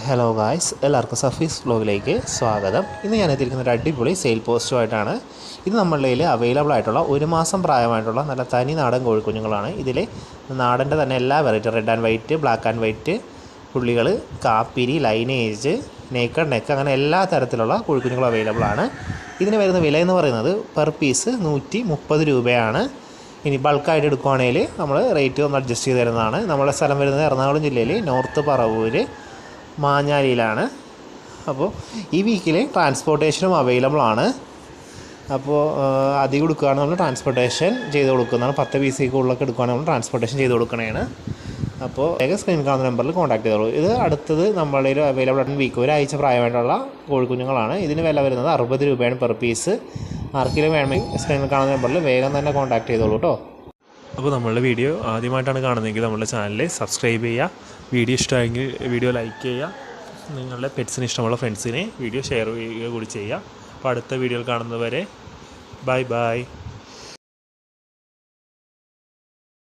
Hello guys, എല്ലാവർക്കും സഫീസ് വ്ലോഗിലേക്ക് സ്വാഗതം. ഇന്ന് ഞാൻ എത്തിയിരിക്കുന്ന ഒരു അടിപൊളി സെയിൽ പോസ്റ്റുമായിട്ടാണ്. ഇത് നമ്മളുടെ കയ്യിൽ അവൈലബിൾ ആയിട്ടുള്ള 1 മാസം പ്രായമായിട്ടുള്ള നല്ല തനി നാടൻ കോഴിക്കുഞ്ഞുങ്ങളാണ്. ഇതിൽ നാടൻ്റെ തന്നെ എല്ലാ variety red and white, black and white, പുള്ളികൾ, കാപ്പിരി, ലൈനേജ്, നേക്കഡ് നെക്ക്, അങ്ങനെ എല്ലാ തരത്തിലുള്ള കോഴിക്കുഞ്ഞുങ്ങളും അവൈലബിൾ ആണ്. ഇതിന് വരുന്ന വില എന്ന് പറയുന്നത് പെർ പീസ് 130 രൂപയാണ്. ഇനി ബൾക്കായിട്ട് എടുക്കുകയാണെങ്കിൽ നമ്മൾ റേറ്റ് ഒന്ന് അഡ്ജസ്റ്റ് ചെയ്ത് തരുന്നതാണ്. നമ്മുടെ സ്ഥലം വരുന്നത് എറണാകുളം ജില്ലയിൽ നോർത്ത് പറവൂർ മാഞ്ഞാലിയിലാണ്. അപ്പോൾ ഈ വീക്കിൽ ട്രാൻസ്പോർട്ടേഷനും അവൈലബിൾ ആണ്. അപ്പോൾ അധികം എടുക്കുകയാണെങ്കിൽ നമ്മൾ ട്രാൻസ്പോർട്ടേഷൻ ചെയ്ത് കൊടുക്കുന്നതാണ്. 10 പീസ് ഉള്ളൊക്കെ എടുക്കുകയാണെങ്കിൽ നമ്മൾ ട്രാൻസ്പോർട്ടേഷൻ ചെയ്ത് കൊടുക്കണതാണ്. അപ്പോൾ സ്ക്രീൻ കാണുന്ന നമ്പറിൽ കോൺടാക്ട് ചെയ്തോളൂ. ഇത് അടുത്തത് നമ്മളുടെ ഒരു അവൈലബിൾ ആയിട്ട് വീക്ക് ഒരാഴ്ച പ്രായമായിട്ടുള്ള കോഴിക്കുഞ്ഞുങ്ങളാണ്. ഇതിന് വില വരുന്നത് 60 രൂപയാണ് പെർ പീസ്. ആർക്കെങ്കിലും വേണമെങ്കിൽ സ്ക്രീനിൽ കാണുന്ന നമ്പറിൽ വേഗം തന്നെ കോൺടാക്ട് ചെയ്തോളൂ കേട്ടോ. അപ്പോൾ നമ്മളുടെ വീഡിയോ ആദ്യമായിട്ടാണ് കാണുന്നതെങ്കിൽ നമ്മുടെ ചാനൽ സബ്സ്ക്രൈബ് ചെയ്യുക. വീഡിയോ ഇഷ്ടമായെങ്കിൽ വീഡിയോ ലൈക്ക് ചെയ്യുക. നിങ്ങളുടെ പെറ്റ്സിന് ഇഷ്ടമുള്ള ഫ്രണ്ട്സിനെ വീഡിയോ ഷെയർ ചെയ്യുക കൂടി ചെയ്യുക. അപ്പോൾ അടുത്ത വീഡിയോയിൽ കാണുന്നവരെ ബൈ ബൈ.